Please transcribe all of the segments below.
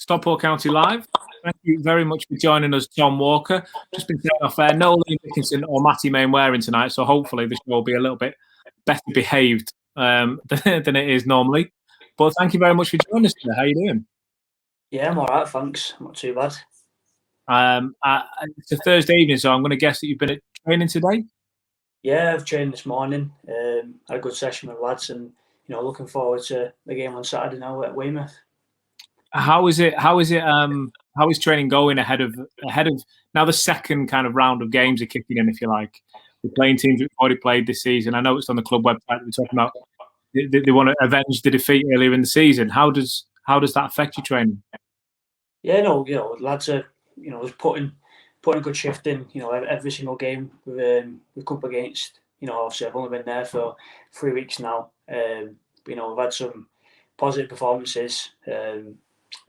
Stockport County Live. Thank you very much for joining us, Tom Walker. Just been taken off air. No Liam Dickinson or Matty Mainwaring tonight, so hopefully the show will be a little bit better behaved than it is normally. But thank you very much for joining us today. How are you doing? Yeah, I'm all right, thanks. Not too bad. It's a Thursday evening, so I'm going to guess that you've been at training today? Yeah, I've trained this morning. Had a good session with lads, and looking forward to the game on Saturday now at Weymouth. How is training going ahead of now the second kind of round of games are kicking in, if you like? We're playing teams we've already played this season. I know it's on the club website that we're talking about. They want to avenge the defeat earlier in the season. How does that affect your training? Yeah, lads are putting a good shift in. Every single game we've come up against. Obviously I've only been there for 3 weeks now. We've had some positive performances,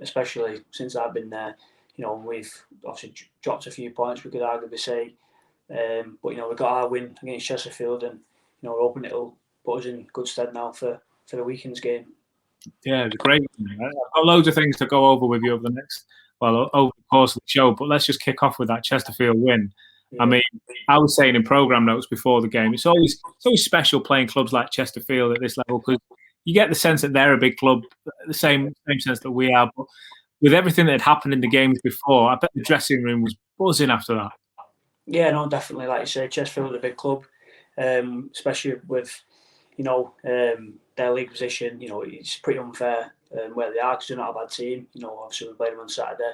especially since I've been there. We've obviously dropped a few points, we could arguably say, but we got our win against Chesterfield, and we're hoping it'll put us in good stead now for the weekend's game. Yeah, it's great. I've got loads of things to go over with you over the course of the show, but let's just kick off with that Chesterfield win. Yeah. I mean, I was saying in programme notes before the game, it's always special playing clubs like Chesterfield at this level, because you get the sense that they're a big club, the same sense that we are. But with everything that had happened in the games before, I bet the dressing room was buzzing after that. Yeah, no, definitely. Like you say, Chesterfield is a big club, especially with their league position. It's pretty unfair where they are, because they're not a bad team. Obviously we played them on Saturday.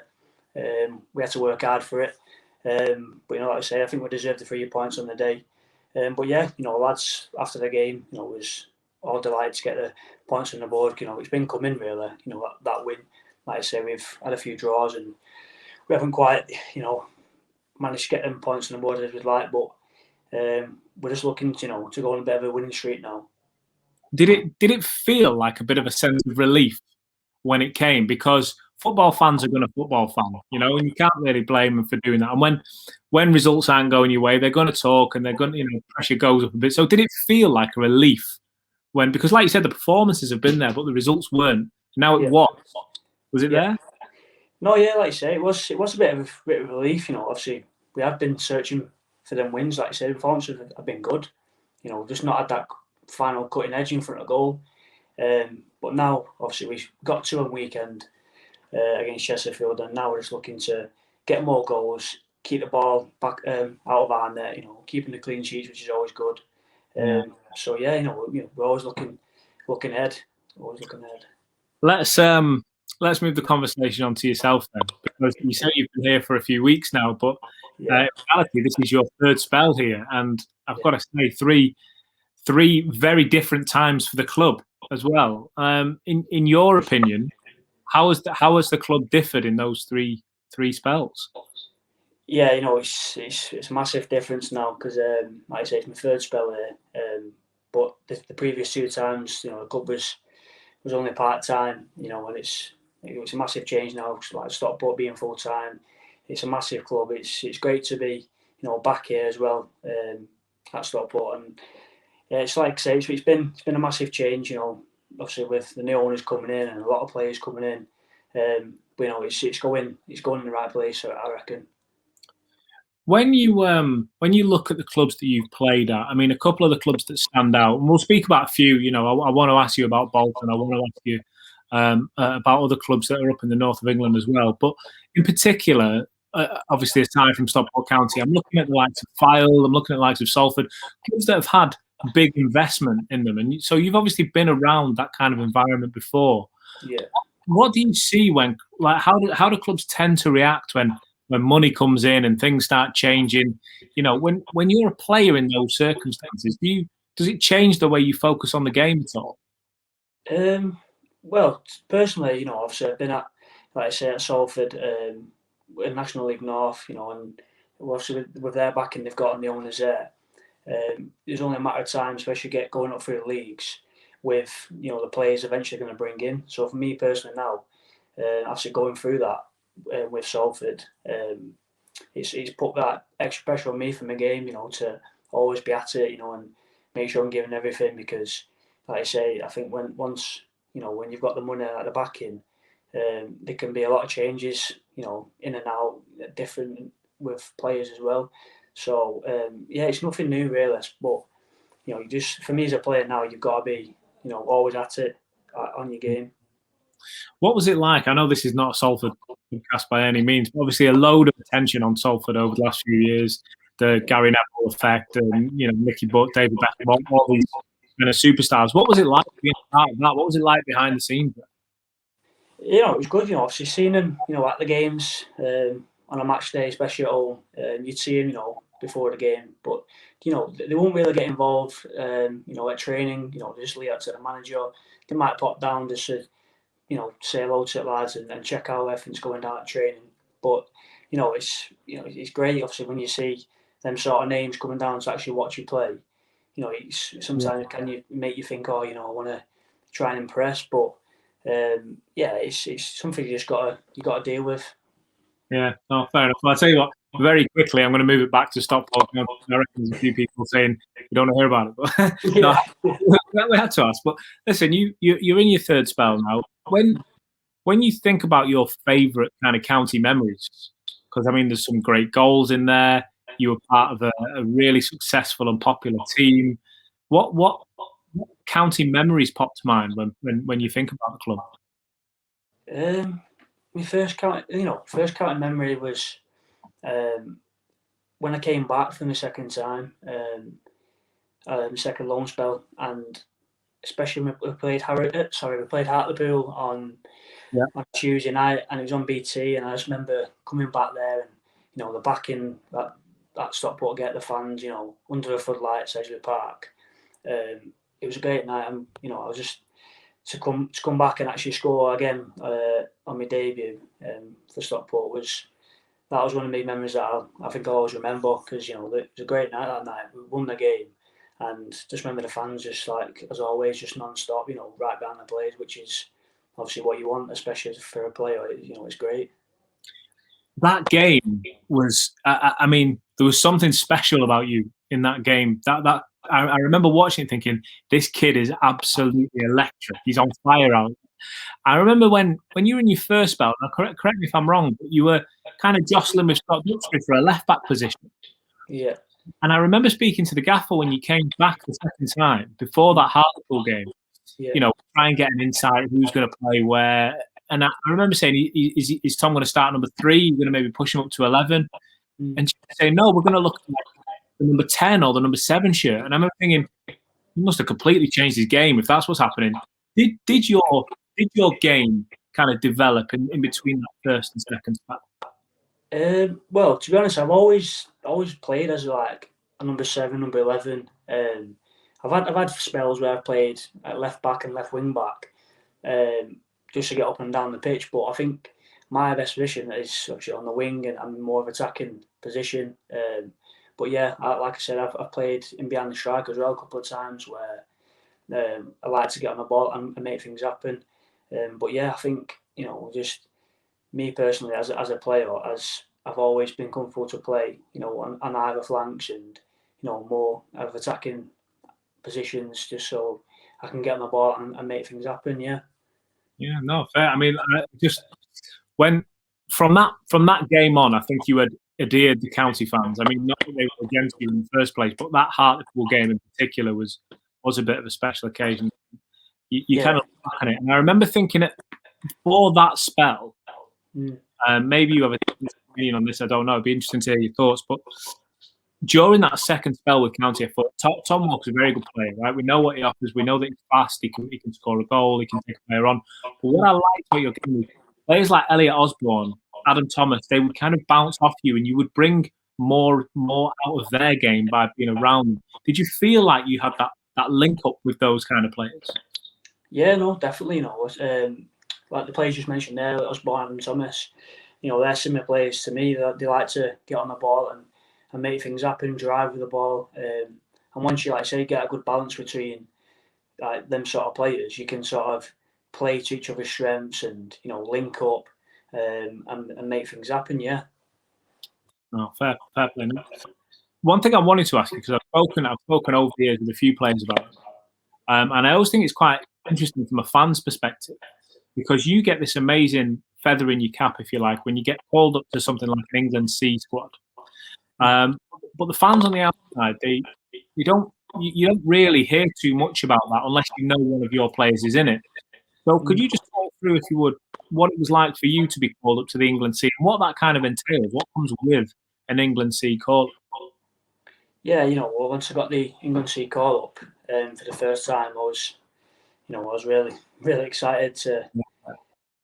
We had to work hard for it. But like I say, I think we deserved the 3 points on the day. But yeah, lads after the game, was all delighted to get the points on the board. It's been coming really. That win. Like I say, we've had a few draws and we haven't quite, managed to get them points on the board as we'd like. But we're just looking, to go on a bit of a winning streak now. Did it feel like a bit of a sense of relief when it came? Because football fans are going to football fan, and you can't really blame them for doing that. And when results aren't going your way, they're going to talk, and they're going to, pressure goes up a bit. So did it feel like a relief because, like you said, the performances have been there, but the results weren't. Now it was. Was it there? No, yeah, like you say, it was a bit of a relief. Obviously we have been searching for them wins. Like I said, the performances have been good. Just not had that final cutting edge in front of goal. But now, obviously, we've got 2 on weekend against Chesterfield, and now we're just looking to get more goals, keep the ball back out of our net. Keeping the clean sheets, which is always good. So yeah, we're always looking ahead. Always looking ahead. Let's move the conversation on to yourself then, because you say you've been here for a few weeks now, but in reality, this is your 3rd spell here, and I've got to say, three very different times for the club as well. In your opinion, how has the club differed in those three spells? Yeah, it's a massive difference now, because like I say, it's my 3rd spell here. But the previous 2 times, the club was only part-time, and it's a massive change now. Like Stockport being full-time, it's a massive club. It's great to be, back here as well at Stockport. And yeah, it's like I say, it's been a massive change. Obviously with the new owners coming in and a lot of players coming in. But it's going in the right place, I reckon. When you look at the clubs that you've played at, I mean, a couple of the clubs that stand out, and we'll speak about a few. I want to ask you about Bolton. I want to ask you about other clubs that are up in the north of England as well. But in particular, obviously aside from Stockport County, I'm looking at the likes of Fylde, I'm looking at the likes of Salford, clubs that have had big investment in them. And so you've obviously been around that kind of environment before. Yeah. What do you see how do clubs tend to react when money comes in and things start changing? When you're a player in those circumstances, does it change the way you focus on the game at all? Well, personally, obviously I've been at, like I say, at Salford, in National League North, and obviously with their backing they've got and the owners there. There's only a matter of time, especially going up through the leagues, with the players eventually going to bring in. So for me personally now, after going through that with Salford, it's put that extra pressure on me for my game, to always be at it, and make sure I'm giving everything, because like I say, I think once when you've got the money at the backing, there can be a lot of changes, in and out, different with players as well. So yeah, it's nothing new really. But you just, for me as a player now, you've got to be always at it, on your game. What was it like? I know this is not a Salford podcast by any means, but obviously a load of attention on Salford over the last few years. The Gary Neville effect, and Nicky Butt, David Beckham, all these kind of superstars. What was it like being part of that? What was it like behind the scenes? It was good. Obviously seeing them, at the games on a match day, especially at home. You'd see them, before the game, but they won't really get involved. At training, they just leave it to the manager. They might pop down just to say hello to the lads and check how everything's going down at training. But it's great. Obviously, when you see them sort of names coming down to actually watch you play, sometimes can you make you think, I want to try and impress. But it's something you got to deal with. Yeah, no, fair enough. Well, I'll tell you what. Very quickly, I'm going to move it back to Stockport County. I reckon there's a few people saying you don't want to hear about it, but no, we had to ask. But listen, you're in your third spell now. When you think about your favourite kind of county memories, because I mean, there's some great goals in there. You were part of a really successful and popular team. What county memories pop to mind when you think about the club? My first county memory was when I came back from the second time, the second loan spell, and especially when we played Hartlepool on Tuesday night, and it was on BT, and I just remember coming back there, and the backing that Stockport get the fans, under the floodlights, Edgeley Park. It was a great night, and I was just to come back and actually score again on my debut for Stockport was one of my memories that I think I'll always remember, because it was a great night that night. We won the game, and just remember the fans just like as always, just non-stop, right behind the players, which is obviously what you want, especially for a player. It's great. That game was, I mean, there was something special about you in that game. That I remember watching it thinking, this kid is absolutely electric. He's on fire out. I remember when you were in your first spell, now correct me if I'm wrong, but you were kind of jostling with Scott Duxbury for a left-back position. Yeah. And I remember speaking to the gaffer when you came back the second time, before that Hartlepool game, try and get an insight who's going to play where. And I remember saying, is Tom going to start number 3? You're going to maybe push him up to 11? And she was saying, no, we're going to look at the number 10 or the number 7 shirt. And I remember thinking, he must have completely changed his game if that's what's happening. Did your game kind of develop in between that first and second spell? Well, to be honest, I've always played as like a number 7, number 11. I've had spells where I've played at left back and left wing back, just to get up and down the pitch. But I think my best position is actually on the wing, and I'm more of attacking position. But yeah, like I said, I've played in behind the striker as well a couple of times where I like to get on the ball and make things happen. But yeah, I think just me personally as a player, as I've always been comfortable to play, on either flanks and more of attacking positions, just so I can get on the ball and make things happen. Yeah. Yeah, no, fair. I mean, just from that game on, I think you had adhered to county fans. I mean, not that they were against you in the first place, but that Hartlepool game in particular was a bit of a special occasion. You kind of look at it, and I remember thinking it before that spell. Maybe you have a opinion on this. I don't know. It'd be interesting to hear your thoughts. But during that second spell with County, I thought Tom Walker's a very good player, right? We know what he offers. We know that he's fast. He can score a goal. He can take a player on. But what I liked about your game was players like Elliot Osborne, Adam Thomas, they would kind of bounce off you, and you would bring more out of their game by being around them. Did you feel like you had that link up with those kind of players? Yeah, no, definitely. Like the players just mentioned there, Osborne and Thomas, they're similar players to me. They like to get on the ball and make things happen, drive with the ball. And once you, like say, get a good balance between them sort of players, you can sort of play to each other's strengths and link up and make things happen. Yeah. No, fair play. One thing I wanted to ask you, because I've spoken over the years with a few players about it, and I always think it's quite interesting from a fan's perspective. because you get this amazing feather in your cap, if you like, when you get called up to something like an England C squad. But the fans on the outside, you don't really hear too much about that unless you know one of your players is in it. So could you just talk through, if you would, what it was like for you to be called up to the England C and what that kind of entails? What comes with an England C call? Yeah, well, once I got the England C call up for the first time, I was really, really excited to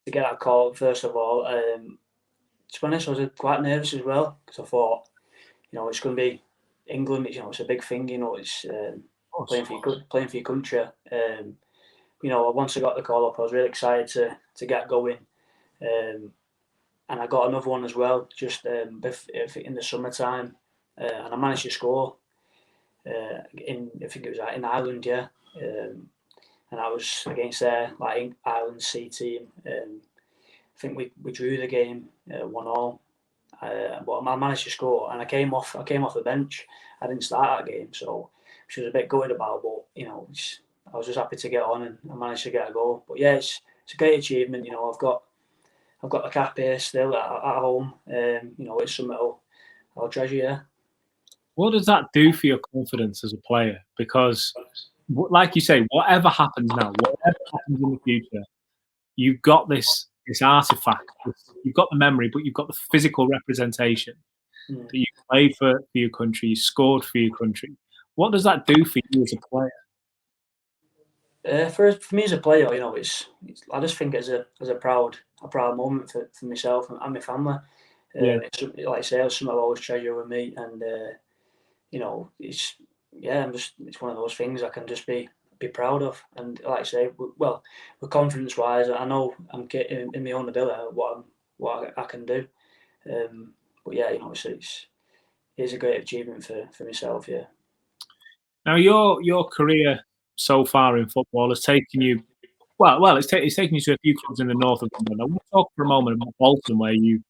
get that call. First of all, to be honest, I was quite nervous as well because I thought, it's going to be England. It's a big thing. It's playing for your country. Once I got the call up, I was really excited to get going. And I got another one as well, just in the summertime, and I managed to score. I think it was in Ireland, yeah. And I was against their Ireland C team. I think we drew the game 1-1. But I managed to score, and I came off the bench. I didn't start that game, so which was a bit gutted about. But I was just happy to get on, and I managed to get a goal. But yeah, it's a great achievement. I've got the cap here still at home. It's something I'll treasure. Yeah. What does that do for your confidence as a player? Because, like you say, whatever happens now, whatever happens in the future, you've got this artifact. You've got the memory, but you've got the physical representation that you played for your country, you scored for your country. What does that do for you as a player? For me as a player, I just think it's a proud moment for myself and my family. It's, like I say, it's something I always treasure with me, and it's one of those things I can just be proud of. And like I say, with confidence wise, I know I'm getting in my own ability what I can do. But yeah, it's a great achievement for myself. Yeah. Now your career so far in football has taken you it's taken you to a few clubs in the north of England. I want to talk for a moment about Bolton, where you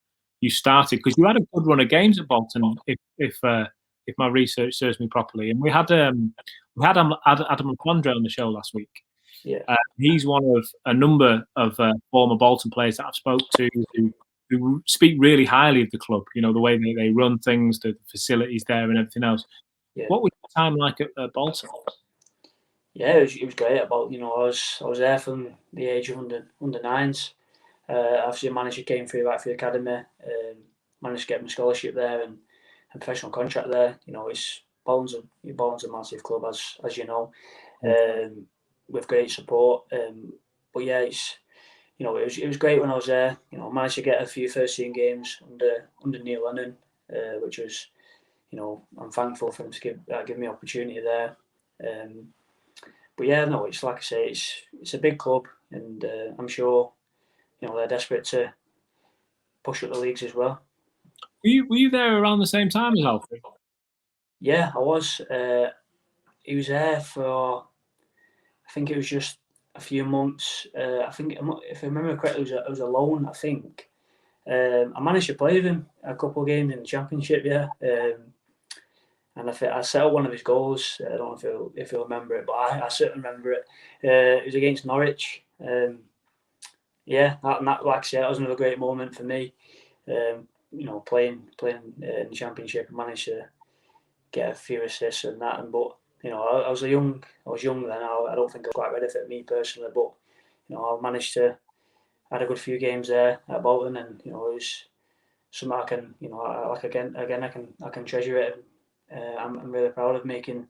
started, because you had a good run of games at Bolton, if my research serves me properly. And we had Adam Le Fondre on the show last week. Yeah, he's one of a number of former Bolton players that I've spoke to who speak really highly of the club. The way they run things, the facilities there, and everything else. Yeah. What was your time like at Bolton? Yeah, it was great. I was there from the age of under nines. Obviously, a manager came through right through the academy. Managed to get my scholarship there and professional contract there. Bolton's a massive club, as you know, with great support. But yeah, it was great when I was there. I managed to get a few first team games under Neil Lennon, which was, I'm thankful for him to give me opportunity there. But yeah, no, it's like I say, it's a big club, and I'm sure they're desperate to push up the leagues as well. Were you there around the same time as Alfie? Yeah, I was. He was there for, I think it was just a few months. I think, if I remember correctly, it was a loan, I think. I managed to play with him a couple of games in the Championship, yeah. And I set up one of his goals. I don't know if you'll remember it, but I certainly remember it. It was against Norwich. Yeah, that, like I said, that was another great moment for me. Playing in the Championship, I managed to get a few assists and that. But I was young then. I don't think I was quite ready for it, me personally. But I managed to had a good few games there at Bolton, and it was something I can I can treasure it. I'm really proud of making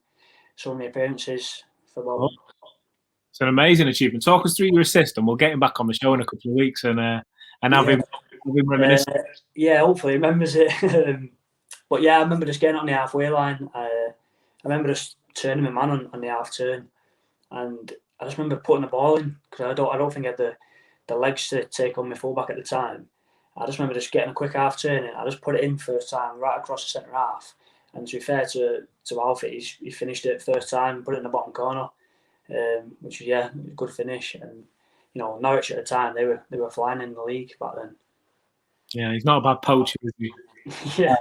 so many appearances for Bolton. It's an amazing achievement. Talk us through your assist, and we'll get him back on the show in a couple of weeks and have him reminisce. Yeah, hopefully he remembers it. But yeah, I remember just getting on the halfway line. I remember just turning my man on the half turn, and I just remember putting the ball in, because I don't think I had the legs to take on my fullback at the time. I just remember just getting a quick half turn in. I just put it in first time right across the centre half. And to be fair to ALFIE, he finished it first time, put it in the bottom corner, which was a good finish. And Norwich at the time, they were flying in the league back then. Yeah, he's not a bad poacher, is he? Yeah,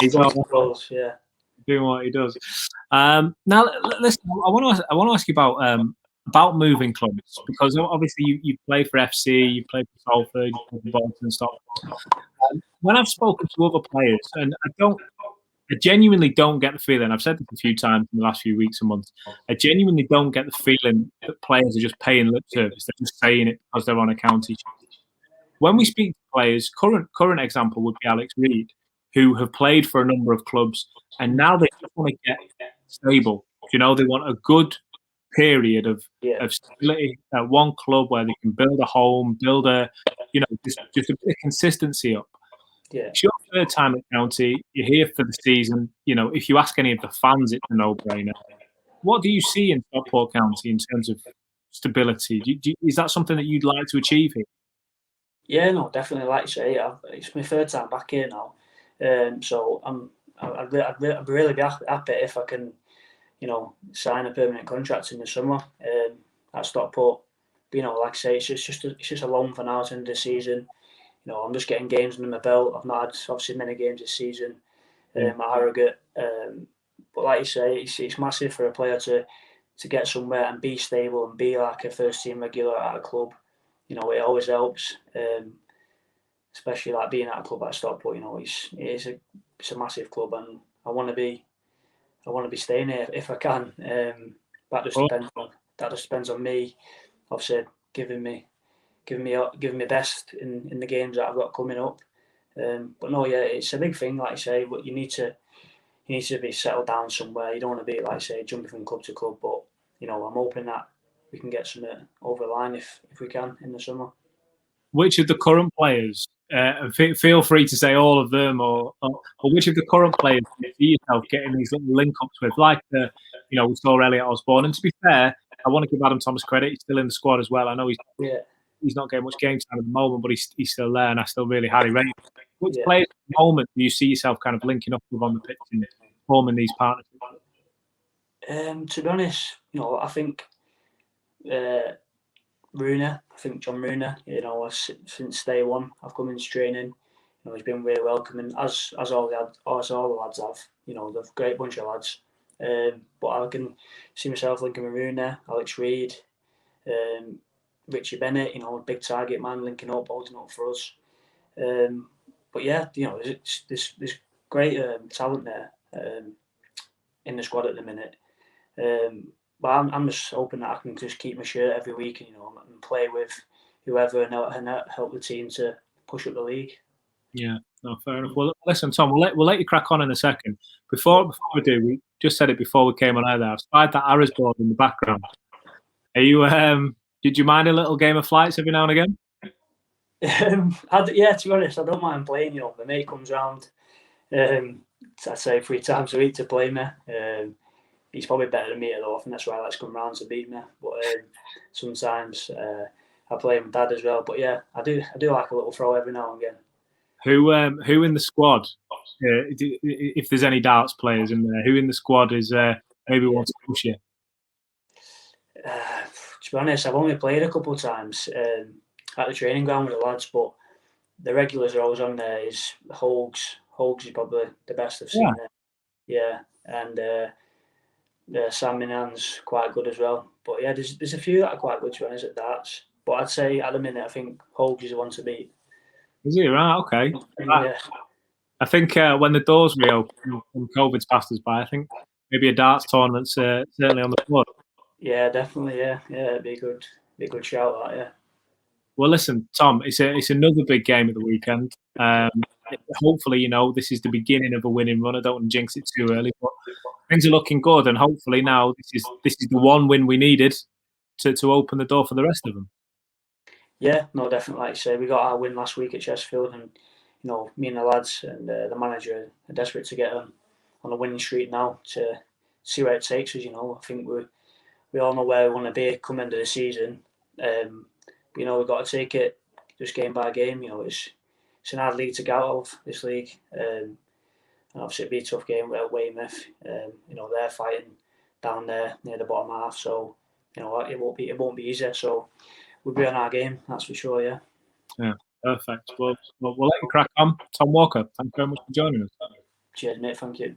he's not goals. Yeah, doing what he does. Now, listen, I want to ask you about about moving clubs, because obviously you play for FC, you play for Salford, you play for Bolton and Stockport. When I've spoken to other players, and I genuinely don't get the feeling, I've said this a few times in the last few weeks and months, I genuinely don't get the feeling that players are just paying lip service. They're just saying it because they're on a county. When we speak to players, current example would be Alex Reid, who have played for a number of clubs, and now they just want to get stable. They want a good period of stability at one club where they can build a home, build a, just a bit of consistency up. Yeah. It's your third time at county. You're here for the season. If you ask any of the fans, it's a no-brainer. What do you see in Stockport County in terms of stability? Is that something that you'd like to achieve here? Yeah, no, definitely. Like you say, it's my third time back here now, so I'd really be happy if I can, sign a permanent contract in the summer at Stockport. But, like I say, it's just a loan for now to end the season. I'm just getting games under my belt. I've not had obviously many games this season at Harrogate, but like you say, it's massive for a player to get somewhere and be stable and be like a first team regular at a club. It always helps, especially like being at a club like Stockport. It's a massive club, and I want to be staying here if I can. That just depends on me. Obviously, giving me best in the games that I've got coming up. But no, yeah, it's a big thing, like I say. But you need to be settled down somewhere. You don't want to be, like I say, jumping from club to club. But I'm hoping that we can get something over the line if we can in the summer. Which of the current players, feel free to say all of them, or which of the current players do you see yourself getting these little link-ups with? Like we saw Elliot Osborne. And to be fair, I want to give Adam Thomas credit. He's still in the squad as well. I know he's not getting much game time at the moment, but he's still there, and I still really highly rate him. Which players at the moment do you see yourself kind of linking up with on the pitch and forming these partnerships? To be honest, I think Rooney. I think John Rooney. Since day one, I've come into training. He's been really welcoming, as all the lads have. They're a great bunch of lads. But I can see myself linking with Rooney, Alex Reid, Richie Bennett. A big target man, linking up, holding up for us. But yeah, there's great talent there in the squad at the minute. But I'm just hoping that I can just keep my shirt every week, and play with whoever and help the team to push up the league. Yeah, no, fair enough. Well, listen, Tom, we'll let you crack on in a second. Before we do, we just said it before we came on air there. I've spied that Arrows board in the background. Are you? Did you mind a little game of flights every now and again? Yeah, to be honest, I don't mind playing. My mate comes round, I'd say 3 times a week to play me. He's probably better than me at all, and that's why he likes to come round to beat me. But sometimes I play with Dad as well. But yeah, I do like a little throw every now and again. Who in the squad? If there's any darts players in there, who in the squad is maybe wants to push you? To be honest, I've only played a couple of times at the training ground with the lads, but the regulars are always on there. Is Hogs. Hogs is probably the best I've seen there. Yeah, and Sam Minan's quite good as well. But yeah, there's a few that are quite good, to be honest, at darts. But I'd say at the minute, I think Hogs is the one to beat. Is he? Right, okay. Yeah. I think when the doors reopen and COVID's passed us by, I think maybe a darts tournament's certainly on the board. Yeah, definitely. Yeah, it'd be a good shout, that, yeah. Well, listen, Tom, it's another big game at the weekend. Hopefully, this is the beginning of a winning run. I don't want to jinx it too early, but things are looking good, and hopefully now this is the one win we needed to open the door for the rest of them. Yeah, no, definitely. Like you say, we got our win last week at Chesterfield, and me and the lads and the manager are desperate to get on a winning streak now to see where it takes us. I think we all know where we want to be come end of the season. We've got to take it just game by game. It's an hard league to get out of, this league, and obviously it'd be a tough game with Weymouth. They're fighting down there near the bottom half, so it won't be easy. So we'll be on our game, that's for sure. Yeah. Yeah, perfect. Well, we'll let you crack on. Tom Walker, thank you very much for joining us. Cheers, mate. Thank you.